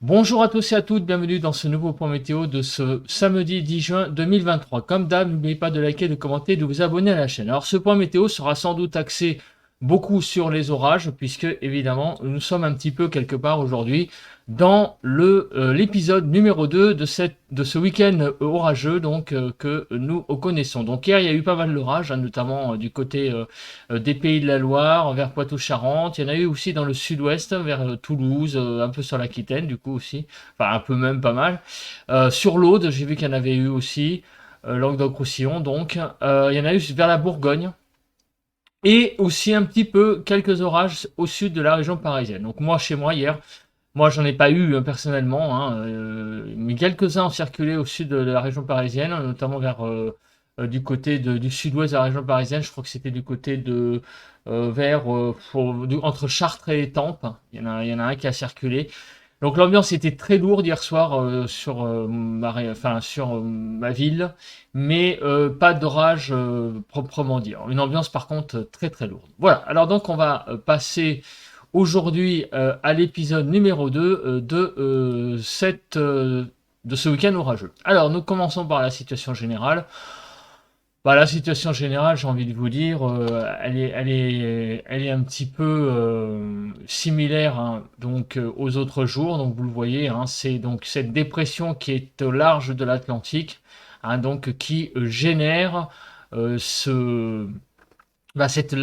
Bonjour à tous et à toutes, bienvenue dans ce nouveau point météo de ce samedi 10 juin 2023. Comme d'hab, n'oubliez pas de liker, de commenter, de vous abonner à la chaîne. Alors ce point météo sera sans doute axé beaucoup sur les orages, puisque évidemment nous sommes un petit peu quelque part aujourd'hui dans l'épisode numéro 2 de ce week-end orageux que nous connaissons. Donc hier il y a eu pas mal d'orages, notamment du côté des Pays de la Loire, vers Poitou-Charentes. Il y en a eu aussi dans le sud-ouest, vers Toulouse, un peu sur l'Aquitaine du coup aussi, enfin un peu même pas mal. Sur l'Aude, j'ai vu qu'il y en avait eu aussi, Languedoc-Roussillon donc. Il y en a eu vers la Bourgogne. Et aussi un petit peu quelques orages au sud de la région parisienne. Donc moi, chez moi, hier, moi j'en ai pas eu personnellement, mais quelques-uns ont circulé au sud de la région parisienne, notamment vers du côté du sud-ouest de la région parisienne. Je crois que c'était du côté de entre Chartres et Étampes. Il y en a un qui a circulé. Donc l'ambiance était très lourde hier soir sur ma ville, mais pas d'orage proprement dit. Une ambiance par contre très très lourde. Voilà, alors donc on va passer aujourd'hui à l'épisode numéro 2 de ce week-end orageux. Alors nous commençons par la situation générale. Bah, la situation générale, j'ai envie de vous dire, elle est un petit peu similaire donc aux autres jours. Donc vous le voyez, c'est donc cette dépression qui est au large de l'Atlantique, donc qui génère euh, ce, cette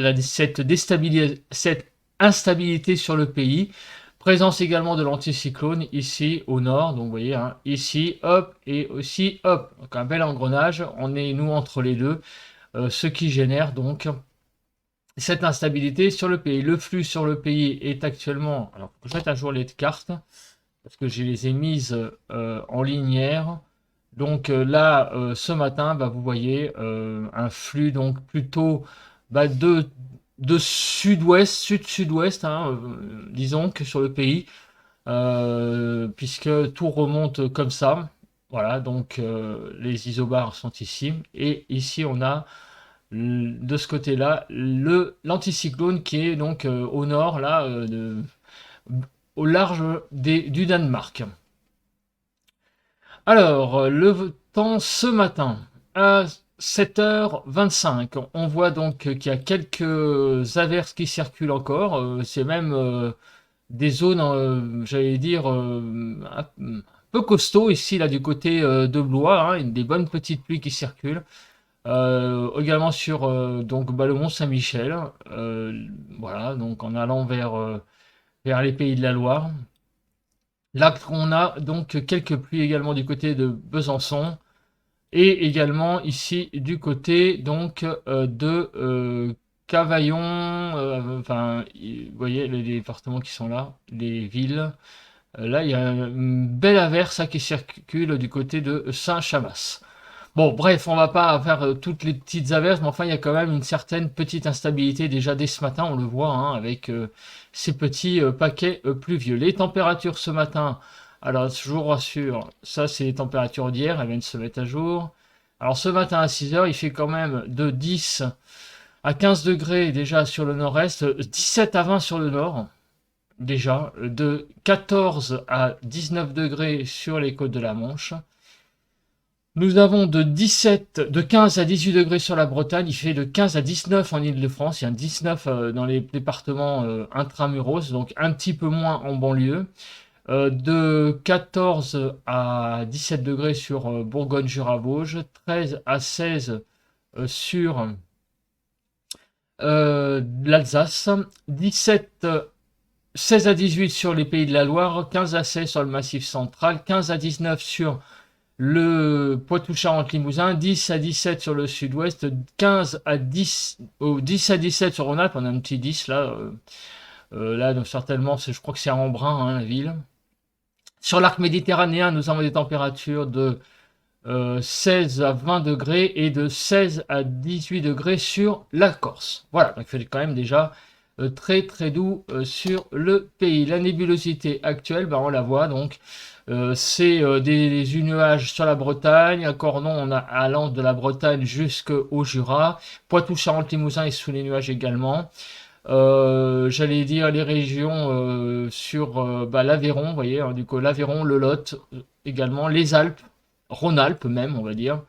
instabilité sur le pays. Présence également de l'anticyclone ici au nord, donc vous voyez, ici, hop, et aussi, hop. Donc un bel engrenage, on est nous entre les deux, ce qui génère donc cette instabilité sur le pays. Le flux sur le pays est actuellement, alors je mette à jour les cartes, parce que je les ai mises en linéaire. Donc là, ce matin, vous voyez un flux donc plutôt de sud-ouest, sud-sud-ouest, disons que sur le pays, puisque tout remonte comme ça. Voilà, donc les isobars sont ici. Et ici, on a de ce côté-là l'anticyclone qui est donc au nord, là, au large du Danemark. Alors, le temps ce matin, à 7h25, on voit donc qu'il y a quelques averses qui circulent encore. C'est même des zones, j'allais dire, un peu costauds ici, là, du côté de Blois, des bonnes petites pluies qui circulent. Également sur le Mont Saint-Michel, voilà, donc en allant vers les Pays de la Loire. Là, on a donc quelques pluies également du côté de Besançon et également ici du côté donc de Cavaillon. Vous voyez les départements qui sont là, les villes. Là, il y a une belle averse qui circule du côté de Saint-Chamas. Bon, bref, on va pas faire toutes les petites averses, mais enfin, il y a quand même une certaine petite instabilité déjà dès ce matin, on le voit, avec ces petits paquets pluvieux. Les températures ce matin, alors je vous rassure, ça c'est les températures d'hier, elles viennent de se mettre à jour. Alors ce matin à 6 heures, il fait quand même de 10 à 15 degrés déjà sur le nord-est, 17 à 20 sur le nord, déjà, de 14 à 19 degrés sur les côtes de la Manche. Nous avons de 15 à 18 degrés sur la Bretagne, il fait de 15 à 19 en Île-de-France, il y a un 19 dans les départements intramuros, donc un petit peu moins en banlieue. De 14 à 17 degrés sur Bourgogne-Jura-Vosges, 13 à 16 sur l'Alsace, 16 à 18 sur les Pays de la Loire, 15 à 16 sur le Massif central, 15 à 19 sur le Poitou-Charentes-Limousin, 10 à 17 sur le sud-ouest, 10 à 17 sur Rhône-Alpes, on a un petit 10 là. Là, donc, certainement, je crois que c'est à Embrun, la ville. Sur l'arc méditerranéen, nous avons des températures de 16 à 20 degrés et de 16 à 18 degrés sur la Corse. Voilà, donc il fait quand même déjà très très doux sur le pays. La nébulosité actuelle, on la voit donc. C'est des nuages sur la Bretagne, à Cornon, on a allant de la Bretagne jusqu'au Jura. Poitou-Charentes-Limousin est sous les nuages également. J'allais dire les régions sur l'Aveyron, vous voyez, hein, du coup l'Aveyron, le Lot, également les Alpes, Rhône-Alpes même, on va dire,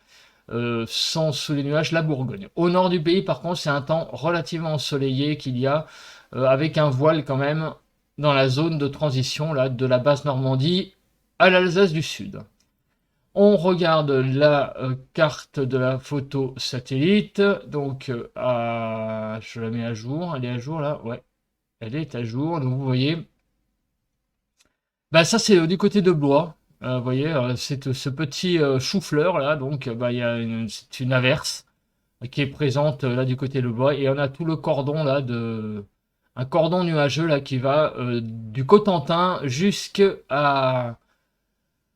sans sous les nuages, la Bourgogne. Au nord du pays, par contre, c'est un temps relativement ensoleillé qu'il y a, avec un voile quand même dans la zone de transition là, de la basse Normandie à l'Alsace du Sud. On regarde la carte de la photo satellite. Donc, je la mets à jour. Elle est à jour là? Ouais, elle est à jour. Donc, vous voyez, bah, ça c'est du côté de Blois. Vous voyez, c'est ce petit chou-fleur là. Donc, il y a c'est une averse qui est présente là du côté de Blois. Et on a tout le cordon là un cordon nuageux là qui va du Cotentin jusqu'à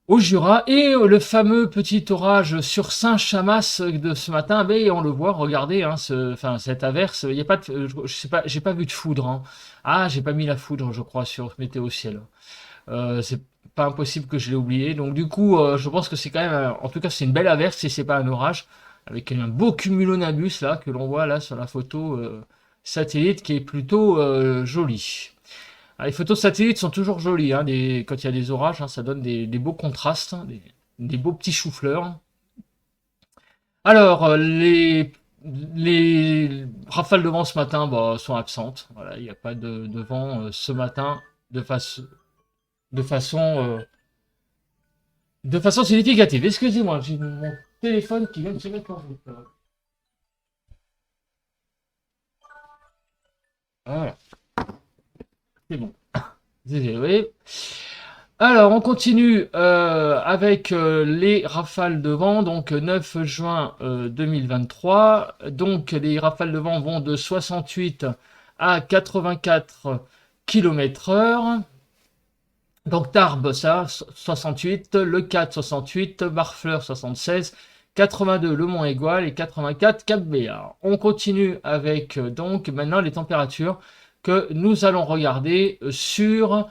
au Jura. Et le fameux petit orage sur Saint-Chamas de ce matin, ben, on le voit, regardez, hein, cette averse, il y a pas de, je sais pas, j'ai pas vu de foudre. Hein. Ah, j'ai pas mis la foudre, je crois, sur Météo Ciel. C'est pas impossible que je l'ai oublié. Donc du coup, je pense que c'est quand même, en tout cas, c'est une belle averse si c'est pas un orage, avec un beau cumulonimbus là que l'on voit là sur la photo satellite qui est plutôt jolie. Ah, les photos satellites sont toujours jolies, hein, quand il y a des orages, hein, ça donne des beaux contrastes, hein, des beaux petits choux-fleurs. Alors, les rafales de vent ce matin sont absentes. Voilà, il n'y a pas de vent ce matin de, de façon, euh, de façon significative. Excusez-moi, j'ai mon téléphone qui vient de se mettre en route. Voilà, c'est bon. Désolé. Alors, on continue avec les rafales de vent, donc 9 juin 2023. Donc, les rafales de vent vont de 68 à 84 km/h. Donc, Tarbes, ça, 68, Le 4, 68, Barfleur, 76, 82, Le Mont-Aigoual et 84, Cap-Béar. On continue avec donc maintenant les températures que nous allons regarder sur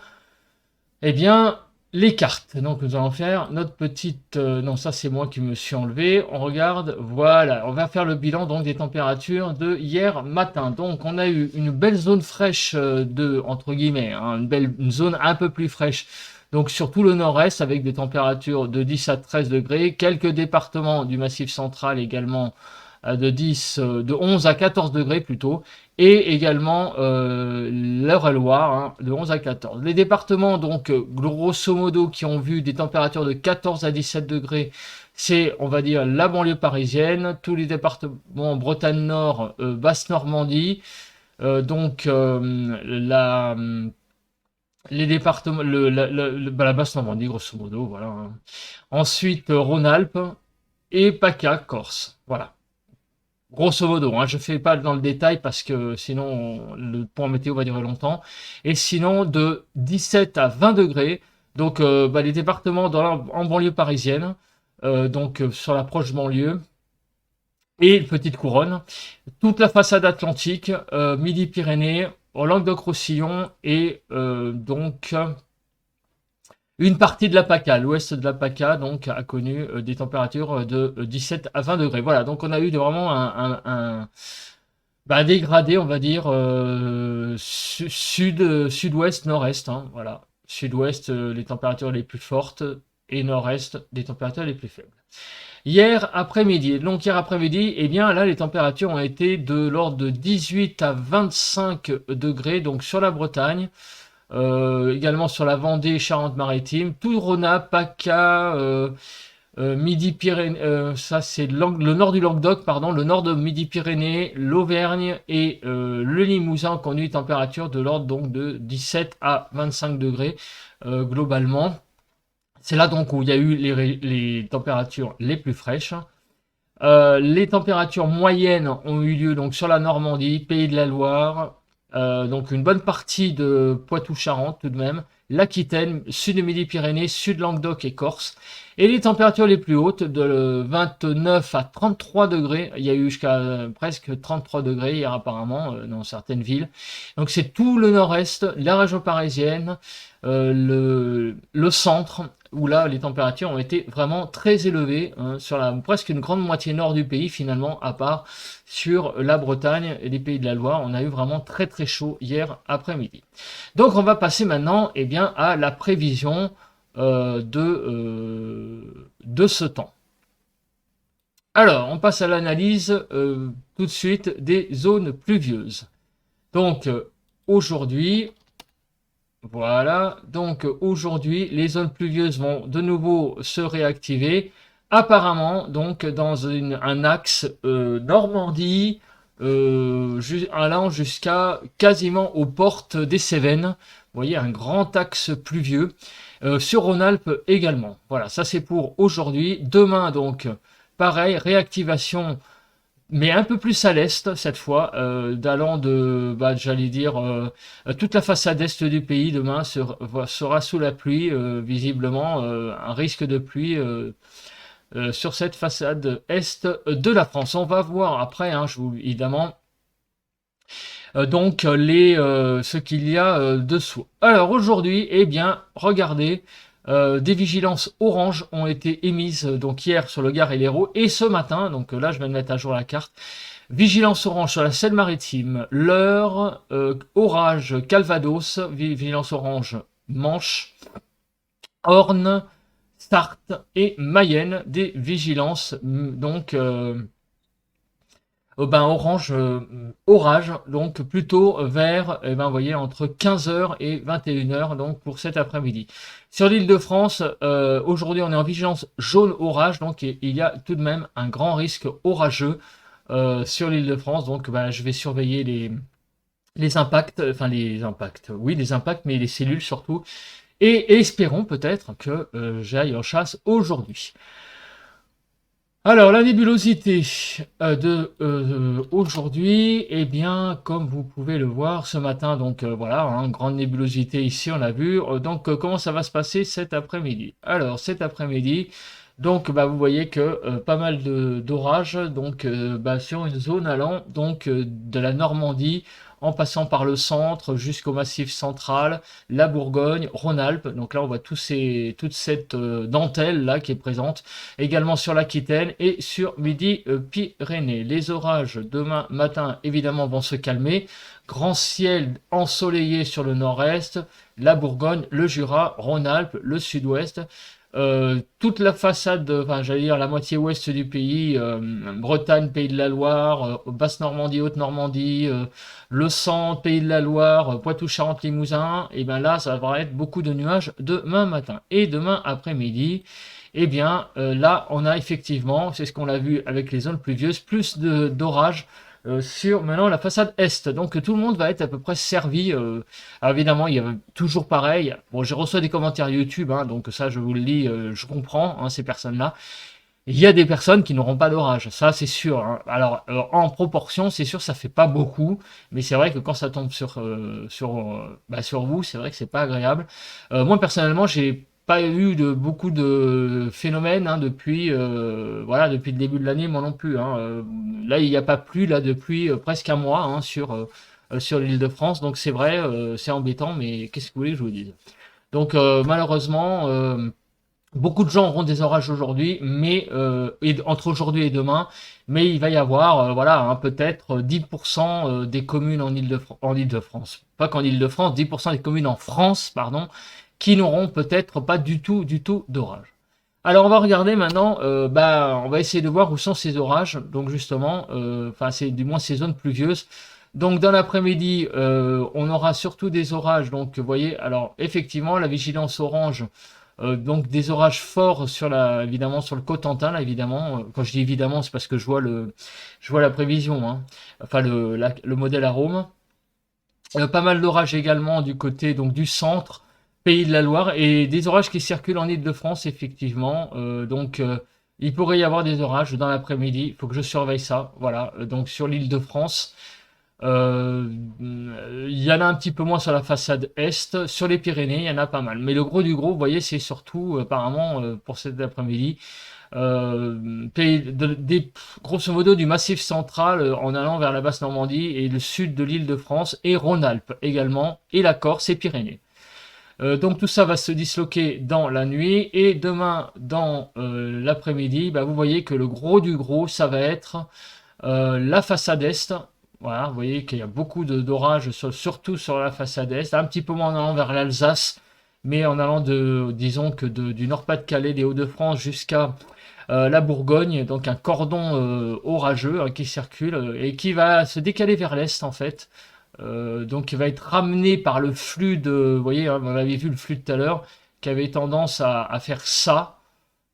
eh bien, les cartes. Donc, nous allons faire notre petite... non, ça, c'est moi qui me suis enlevé. On regarde, voilà. On va faire le bilan donc des températures de hier matin. Donc, on a eu une belle zone fraîche entre guillemets, hein, une zone un peu plus fraîche. Donc, sur tout le nord-est, avec des températures de 10 à 13 degrés. Quelques départements du Massif central également de 11 à 14 degrés plutôt, et également l'Eure-et-Loire, hein, de 11 à 14. Les départements, donc, grosso modo, qui ont vu des températures de 14 à 17 degrés, c'est, on va dire, la banlieue parisienne, tous les départements Bretagne Nord, Basse-Normandie, donc les départements, la Basse-Normandie, grosso modo, voilà. Hein. Ensuite, Rhône-Alpes et PACA, Corse. Voilà. Grosso modo, hein, je ne fais pas dans le détail parce que sinon le point météo va durer longtemps. Et sinon de 17 à 20 degrés, donc les départements en banlieue parisienne, donc sur la proche banlieue et petite couronne, toute la façade atlantique, Midi-Pyrénées, au Languedoc-Roussillon et donc une partie de la PACA, l'ouest de la PACA, donc, a connu des températures de 17 à 20 degrés. Voilà, donc on a eu vraiment un dégradé, on va dire, sud-ouest, nord-est. Hein, voilà. Sud-ouest, les températures les plus fortes, et nord-est, les températures les plus faibles. Hier après-midi, eh bien là, les températures ont été de l'ordre de 18 à 25 degrés, donc sur la Bretagne. Également sur la Vendée, Charente-Maritime, tout Rhône-Alpes, PACA, Midi-Pyrénées, ça c'est le nord du Languedoc, pardon, le nord de Midi-Pyrénées, l'Auvergne et le Limousin qui ont eu une température de l'ordre donc de 17 à 25 degrés globalement. C'est là donc où il y a eu les températures les plus fraîches. Les températures moyennes ont eu lieu donc sur la Normandie, Pays de la Loire, donc une bonne partie de Poitou-Charentes tout de même, l'Aquitaine, sud de Midi-Pyrénées, sud Languedoc et Corse. Et les températures les plus hautes de 29 à 33 degrés, il y a eu jusqu'à presque 33 degrés hier apparemment dans certaines villes. Donc c'est tout le nord-est, la région parisienne, le centre, où là, les températures ont été vraiment très élevées, hein, sur presque une grande moitié nord du pays, finalement, à part sur la Bretagne et les Pays de la Loire. On a eu vraiment très très chaud hier après-midi. Donc, on va passer maintenant, eh bien, à la prévision de ce temps. Alors, on passe à l'analyse tout de suite des zones pluvieuses. Donc, aujourd'hui, voilà, donc aujourd'hui, les zones pluvieuses vont de nouveau se réactiver. Apparemment, donc, dans un axe Normandie, allant jusqu'à quasiment aux portes des Cévennes. Vous voyez, un grand axe pluvieux. Sur Rhône-Alpes également. Voilà, ça c'est pour aujourd'hui. Demain, donc, pareil, réactivation, mais un peu plus à l'est cette fois, d'allant de, j'allais dire, toute la façade est du pays demain sera sous la pluie, visiblement, un risque de pluie sur cette façade est de la France. On va voir après, hein, évidemment, donc ce qu'il y a dessous. Alors aujourd'hui, eh bien, regardez, des vigilances orange ont été émises donc hier sur le Gard et l'Hérault et ce matin, donc là je vais mettre à jour la carte. Vigilance orange sur la Seine-Maritime, l'Eure, orage Calvados, vigilance orange Manche, Orne, Sarthe et Mayenne, des vigilances donc orange, orage, donc plutôt vers, vous voyez, entre 15h et 21h, donc pour cet après-midi. Sur l'île de France, aujourd'hui on est en vigilance jaune orage, donc il y a tout de même un grand risque orageux sur l'île de France, donc je vais surveiller les impacts, oui les impacts, mais les cellules surtout, et espérons peut-être que j'aille en chasse aujourd'hui. Alors, la nébulosité aujourd'hui, eh bien, comme vous pouvez le voir ce matin, donc voilà, hein, grande nébulosité ici, on l'a vu. Donc, comment ça va se passer cet après-midi? Alors, cet après-midi, donc, vous voyez que pas mal d'orages, donc sur une zone allant donc de la Normandie, en passant par le centre jusqu'au Massif central, la Bourgogne, Rhône-Alpes. Donc là, on voit toute cette dentelle là qui est présente. Également sur l'Aquitaine et sur Midi-Pyrénées. Les orages demain matin, évidemment, vont se calmer. Grand ciel ensoleillé sur le nord-est, la Bourgogne, le Jura, Rhône-Alpes, le sud-ouest. Toute la façade, j'allais dire la moitié ouest du pays, Bretagne, Pays de la Loire, Basse-Normandie, Haute-Normandie, le centre, Pays de la Loire, Poitou-Charentes, Limousin, et bien là, ça va être beaucoup de nuages demain matin. Et demain après-midi, eh bien là, on a effectivement, c'est ce qu'on a vu avec les zones pluvieuses, plus d'orages sur maintenant la façade est. Donc tout le monde va être à peu près servi. Alors évidemment, il y a toujours pareil. Bon, je reçois des commentaires YouTube, hein, donc ça je vous le dis, je comprends hein, ces personnes-là. Il y a des personnes qui n'auront pas d'orage, ça c'est sûr. Hein. Alors en proportion, c'est sûr, ça fait pas beaucoup, mais c'est vrai que quand ça tombe sur vous, c'est vrai que c'est pas agréable. Moi personnellement, j'ai pas eu beaucoup de phénomènes hein, depuis depuis le début de l'année, moi non plus. Hein. Là, il n'y a pas plu là depuis presque un mois hein, sur l'Île-de-France, donc c'est vrai, c'est embêtant, mais qu'est-ce que vous voulez que je vous dise? Donc malheureusement. Beaucoup de gens auront des orages aujourd'hui, mais entre aujourd'hui et demain, mais il va y avoir hein, peut-être 10% des communes en Île-de-France. Pas qu'en Île-de-France, 10% des communes en France, pardon, qui n'auront peut-être pas du tout d'orage. Alors on va regarder maintenant, on va essayer de voir où sont ces orages, donc justement, c'est du moins ces zones pluvieuses. Donc dans l'après-midi, on aura surtout des orages, donc vous voyez, alors effectivement la vigilance orange, donc des orages forts évidemment sur le Cotentin, là évidemment. Quand je dis évidemment, c'est parce que je vois la prévision, hein. Enfin le modèle Arome. Pas mal d'orages également du côté donc du centre, Pays de la Loire, et des orages qui circulent en Île-de-France effectivement. Il pourrait y avoir des orages dans l'après-midi. Il faut que je surveille ça. Voilà. Donc sur l'Île-de-France. Il y en a un petit peu moins sur la façade est. Sur les Pyrénées, il y en a pas mal. Mais le gros du gros, vous voyez, c'est surtout apparemment pour cet après-midi. Grosso modo du Massif central en allant vers la Basse-Normandie et le sud de l'Île-de-France et Rhône-Alpes également et la Corse et Pyrénées. Donc tout ça va se disloquer dans la nuit et demain dans l'après-midi, bah, vous voyez que le gros du gros, ça va être la façade est. Voilà, vous voyez qu'il y a beaucoup d'orages, surtout sur la façade est, un petit peu moins en allant vers l'Alsace, mais en allant disons que du Nord-Pas-de-Calais, des Hauts-de-France jusqu'à la Bourgogne, donc un cordon orageux qui circule et qui va se décaler vers l'est en fait. Donc il va être ramené par le flux vous voyez, hein, on avait vu le flux tout à l'heure, qui avait tendance à faire ça.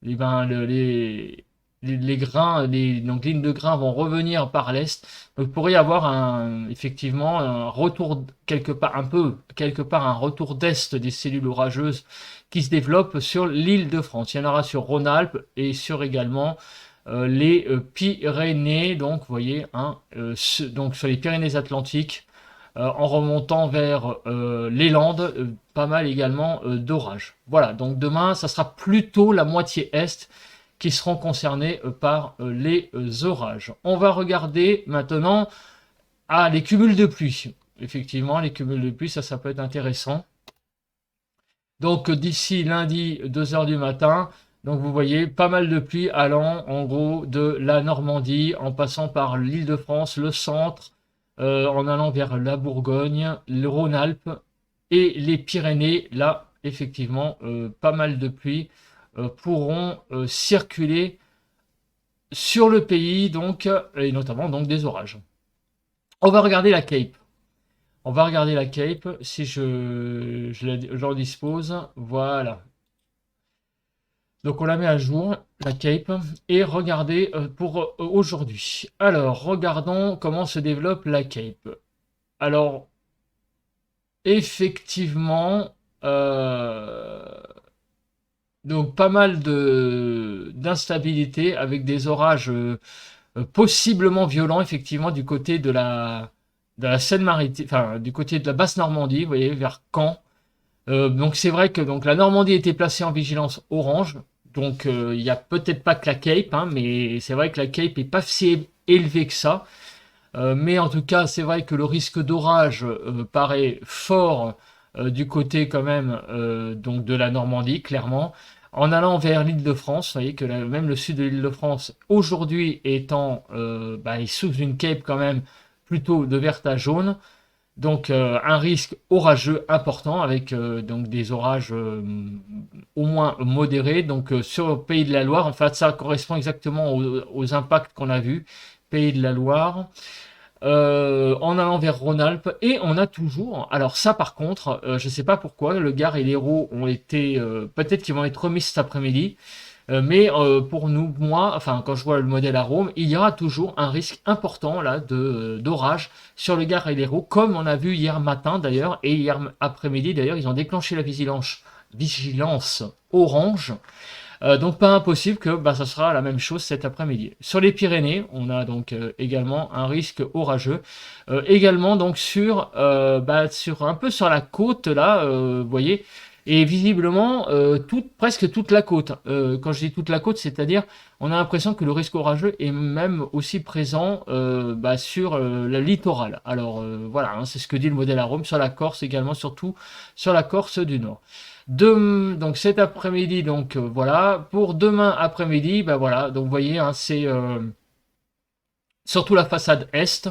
Et ben, les grains, donc lignes de grains vont revenir par l'est. Donc il pourrait y avoir effectivement un retour quelque part un retour d'est des cellules orageuses qui se développent sur l'île de France. Il y en aura sur Rhône-Alpes et sur également les Pyrénées. Donc vous voyez, hein, donc sur les Pyrénées-Atlantiques en remontant vers les Landes, pas mal également d'orages. Voilà, donc demain, ça sera plutôt la moitié est qui seront concernés par les orages. On va regarder maintenant les cumuls de pluie. Effectivement, les cumuls de pluie, ça peut être intéressant. Donc d'ici lundi, 2 heures du matin, donc vous voyez pas mal de pluie allant en gros de la Normandie, en passant par l'Île-de-France, le centre, en allant vers la Bourgogne, le Rhône-Alpes et les Pyrénées. Là, effectivement, pas mal de pluie pourront circuler sur le pays, donc, et notamment donc des orages. On va regarder la Cape. On va regarder la Cape, si j'en dispose. Voilà. Donc on la met à jour, la Cape, et regardez pour aujourd'hui. Alors, regardons comment se développe la Cape. Alors, effectivement, donc pas mal d'instabilité avec des orages possiblement violents, effectivement, du côté de la Seine-Maritime, enfin, du côté de la basse Normandie, vous voyez, vers Caen. Donc c'est vrai que donc la Normandie était placée en vigilance orange. Donc il n'y a peut-être pas que la Cape, hein, mais c'est vrai que la Cape est pas si élevée que ça. Mais en tout cas, c'est vrai que le risque d'orage paraît fort du côté quand même donc de la Normandie, clairement. En allant vers l'Île-de-France, vous voyez que même le sud de l'Île-de-France, aujourd'hui étant, il souffre d'une Cape quand même plutôt de vert à jaune. Donc un risque orageux important avec donc des orages au moins modérés. Donc sur le Pays de la Loire, en fait ça correspond exactement aux impacts qu'on a vus. Pays de la Loire, en allant vers Rhône-Alpes et on a toujours, alors ça par contre, je ne sais pas pourquoi, le Gard et l'Hérault ont été, peut-être qu'ils vont être remis cet après-midi. Mais pour nous, moi, enfin quand je vois le modèle à Rome, il y aura toujours un risque important là d'orage sur le Gard et l'Hérault, comme on a vu hier matin d'ailleurs, et hier après-midi d'ailleurs, ils ont déclenché la vigilance orange. Donc pas impossible que ça sera la même chose cet après-midi. Sur les Pyrénées, on a donc également un risque orageux. Également donc sur un peu sur la côte là, vous voyez. Et visiblement, presque toute la côte. Quand je dis toute la côte, c'est-à-dire, on a l'impression que le risque orageux est même aussi présent sur le littoral. Alors voilà, hein, c'est ce que dit le modèle à Rome, sur la Corse également, surtout sur la Corse du Nord. Donc cet après-midi, donc voilà. Pour demain après-midi, voilà. Donc vous voyez, hein, c'est surtout la façade est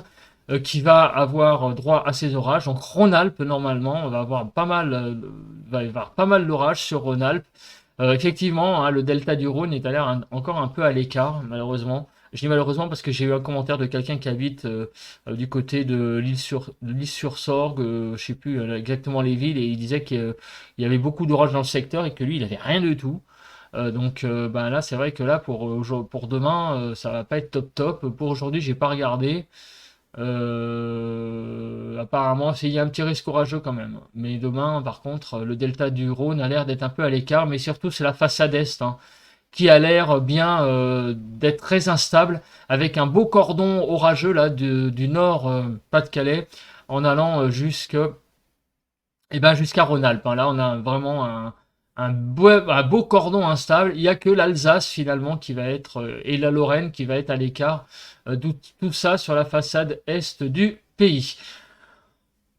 qui va avoir droit à ces orages. Donc Rhône-Alpes, normalement, on va avoir va y avoir pas mal d'orages sur Rhône-Alpes. Effectivement, hein, le delta du Rhône est encore un peu à l'écart, malheureusement. Je dis malheureusement parce que j'ai eu un commentaire de quelqu'un qui habite du côté de l'île-sur-Sorgue, je sais plus exactement les villes, et il disait qu'il y avait beaucoup d'orages dans le secteur et que lui, il avait rien du tout. Donc là, c'est vrai que là, pour demain, ça va pas être top top. Pour aujourd'hui, j'ai pas regardé. Apparemment, il y a un petit risque orageux quand même. Mais demain, par contre, le delta du Rhône a l'air d'être un peu à l'écart, mais surtout c'est la façade est, hein, qui a l'air bien d'être très instable, avec un beau cordon orageux là du nord Pas-de-Calais, en allant jusqu'à Rhône-Alpes, hein. Là, on a vraiment un beau cordon instable. Il n'y a que l'Alsace finalement qui va être et la Lorraine qui va être à l'écart. Tout ça sur la façade est du pays.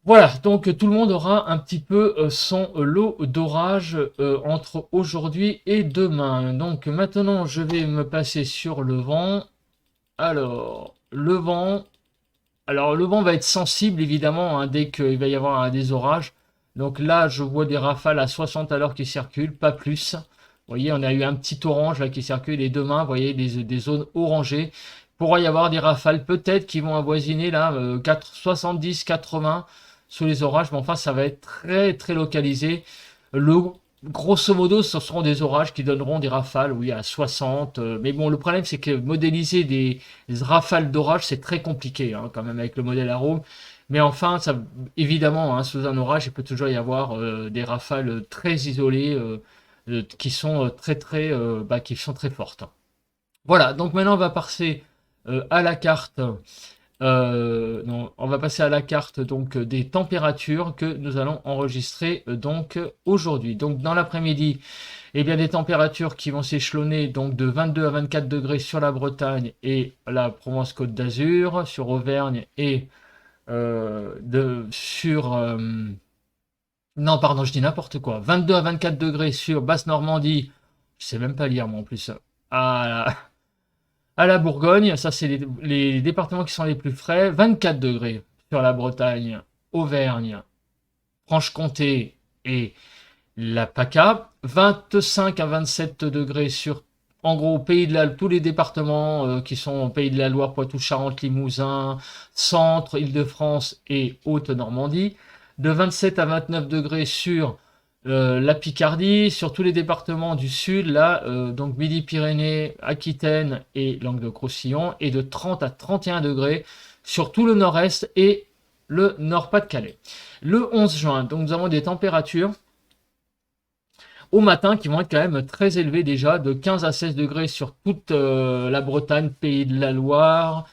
Voilà, donc tout le monde aura un petit peu son lot d'orage entre aujourd'hui et demain. Donc maintenant, je vais me passer sur le vent. Alors, le vent. Alors, le vent va être sensible, évidemment, hein, dès qu'il va y avoir des orages. Donc là, je vois des rafales à 60 à l'heure qui circulent, pas plus. Vous voyez, on a eu un petit orange là qui circule et demain, vous voyez, des zones orangées. Il pourra y avoir des rafales peut-être qui vont avoisiner là 70, 80 sous les orages, mais enfin, ça va être très très localisé. Le, grosso modo, ce seront des orages qui donneront des rafales, oui, à 60. Mais bon, le problème, c'est que modéliser les rafales d'orage, c'est très compliqué, hein, quand même, avec le modèle Arrow. Mais enfin, ça, évidemment, hein, sous un orage, il peut toujours y avoir des rafales très isolées qui sont qui sont très fortes. Voilà, donc maintenant, on va passer à la carte. Non, on va passer à la carte donc des températures que nous allons enregistrer donc aujourd'hui. Donc dans l'après-midi, eh bien des températures qui vont s'échelonner donc de 22 à 24 degrés sur la Bretagne et la Provence-Côte d'Azur, sur Auvergne et sur non pardon, je dis n'importe quoi. 22 à 24 degrés sur Basse-Normandie. Je sais même pas lire moi en plus. À la Bourgogne, ça c'est les départements qui sont les plus frais, 24 degrés sur la Bretagne, Auvergne, Franche-Comté et la PACA, 25 à 27 degrés sur, en gros, tous les départements qui sont Pays de la Loire, Poitou, Charentes, Limousin, Centre, Île-de-France et Haute-Normandie, de 27 à 29 degrés sur la Picardie, sur tous les départements du sud, là, donc Midi-Pyrénées, Aquitaine et Languedoc-Roussillon, et de 30 à 31 degrés sur tout le nord-est et le nord-Pas-de-Calais. Le 11 juin, donc nous avons des températures au matin qui vont être quand même très élevées déjà, de 15 à 16 degrés sur toute la Bretagne, Pays de la Loire,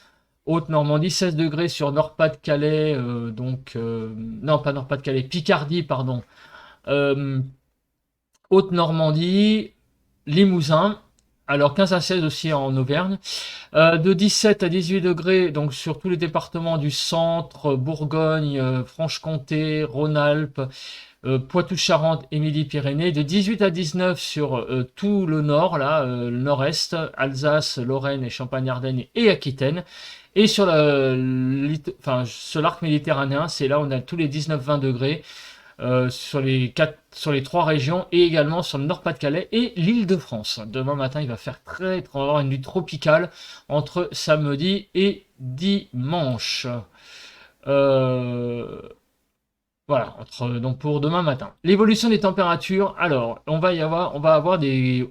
Haute-Normandie, 16 degrés sur Nord-Pas-de-Calais, non pas Nord-Pas-de-Calais, Picardie, pardon, euh, Haute-Normandie, Limousin, alors 15 à 16 aussi en Auvergne, de 17 à 18 degrés donc sur tous les départements du centre, Bourgogne, Franche-Comté, Rhône-Alpes, Poitou-Charentes et Midi-Pyrénées, de 18 à 19 sur tout le nord, là, le nord-est, Alsace, Lorraine et Champagne-Ardenne et Aquitaine. Et sur sur l'arc méditerranéen, c'est là où on a tous les 19-20 degrés sur les trois régions et également sur le Nord-Pas-de-Calais et l'Île-de-France. Demain matin, il va faire on va avoir une nuit tropicale entre samedi et dimanche. Euh, voilà, donc pour demain matin. L'évolution des températures, alors, on va avoir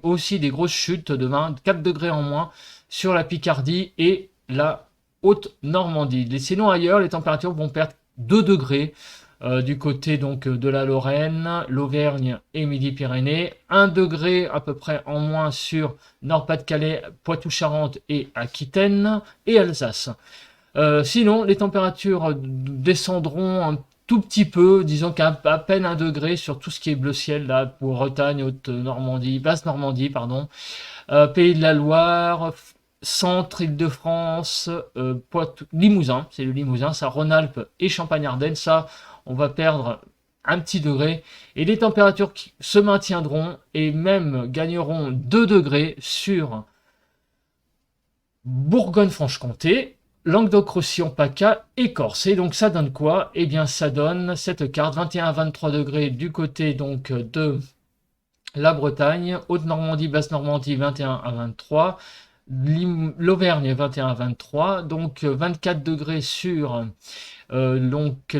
aussi des grosses chutes demain, 4 degrés en moins sur la Picardie et la Haute-Normandie. Sinon ailleurs, les températures vont perdre 2 degrés du côté donc de la Lorraine, l'Auvergne et Midi-Pyrénées, 1 degré à peu près en moins sur Nord-Pas-de-Calais, Poitou-Charentes et Aquitaine et Alsace. Sinon, les températures descendront un tout petit peu, disons qu'à peine 1 degré sur tout ce qui est bleu ciel, là, pour Bretagne, Haute-Normandie, Basse-Normandie, pardon, Pays de la Loire, Centre, Île-de-France, Limousin, c'est le Limousin, ça, Rhône-Alpes et Champagne-Ardenne, ça, on va perdre un petit degré, et les températures qui se maintiendront et même gagneront 2 degrés sur Bourgogne-Franche-Comté, Languedoc-Roussillon, PACA et Corse. Et donc ça donne quoi? Eh bien ça donne cette carte 21 à 23 degrés du côté donc de la Bretagne, Haute-Normandie, Basse-Normandie 21 à 23, l'Auvergne 21 à 23, donc 24 degrés sur donc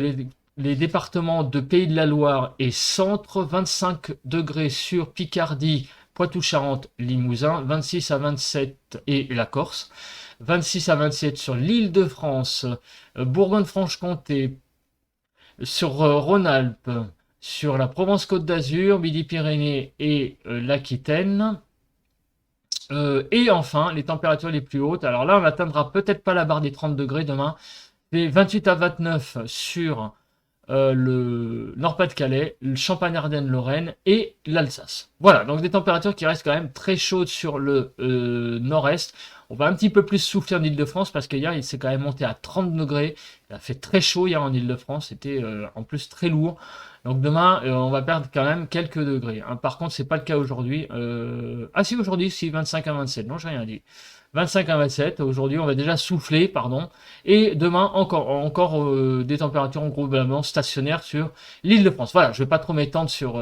les départements de Pays de la Loire et Centre, 25 degrés sur Picardie, Poitou-Charentes, Limousin, 26 à 27 et la Corse, 26 à 27 sur l'Île-de-France, Bourgogne-Franche-Comté, sur Rhône-Alpes, sur la Provence-Côte d'Azur, Midi-Pyrénées et l'Aquitaine. Et enfin, les températures les plus hautes. Alors là, on n'atteindra peut-être pas la barre des 30 degrés demain. Mais 28 à 29 sur le Nord-Pas-de-Calais, le Champagne-Ardenne, Lorraine et l'Alsace. Voilà, donc des températures qui restent quand même très chaudes sur le nord-est. On va un petit peu plus souffler en Île-de-France parce qu'hier, il s'est quand même monté à 30 degrés. Il a fait très chaud hier en Île-de-France. C'était en plus très lourd. Donc demain, on va perdre quand même quelques degrés, hein. Par contre, c'est pas le cas aujourd'hui. Ah si, aujourd'hui, si, 25 à 27. Non, j'ai rien dit. 25 à 27. Aujourd'hui, on va déjà souffler, pardon. Et demain, encore des températures globalement stationnaires sur l'Île-de-France. Voilà, je vais pas trop m'étendre sur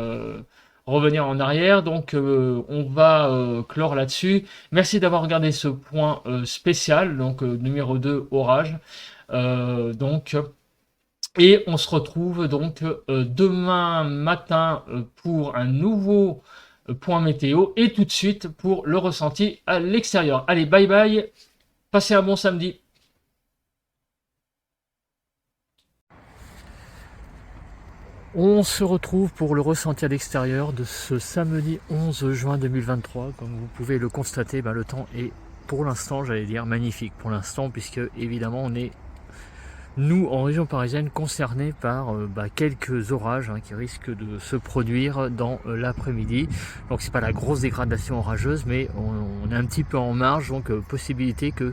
revenir en arrière. Donc, on va clore là-dessus. Merci d'avoir regardé ce point spécial, donc numéro 2, orage. Donc, et on se retrouve donc demain matin pour un nouveau point météo et tout de suite pour le ressenti à l'extérieur. Allez, bye bye, passez un bon samedi. On se retrouve pour le ressenti à l'extérieur de ce samedi 11 juin 2023. Comme vous pouvez le constater, le temps est pour l'instant, j'allais dire, magnifique pour l'instant, puisque évidemment on est, nous, en région parisienne, concernés par quelques orages qui risquent de se produire dans l'après-midi. Donc c'est pas la grosse dégradation orageuse, mais on est un petit peu en marge, donc possibilité que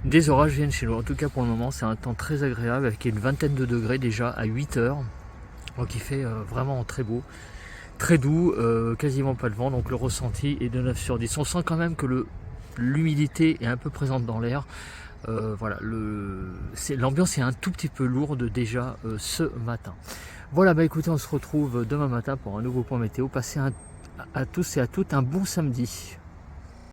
des orages viennent chez nous. En tout cas pour le moment, c'est un temps très agréable avec une vingtaine de degrés déjà à 8 heures. Donc il fait vraiment très beau, très doux, quasiment pas de vent, donc le ressenti est de 9 sur 10. On sent quand même que l'humidité est un peu présente dans l'air. Voilà, l'ambiance est un tout petit peu lourde déjà ce matin. Voilà, écoutez, on se retrouve demain matin pour un nouveau point météo. Passez à tous et à toutes un bon samedi.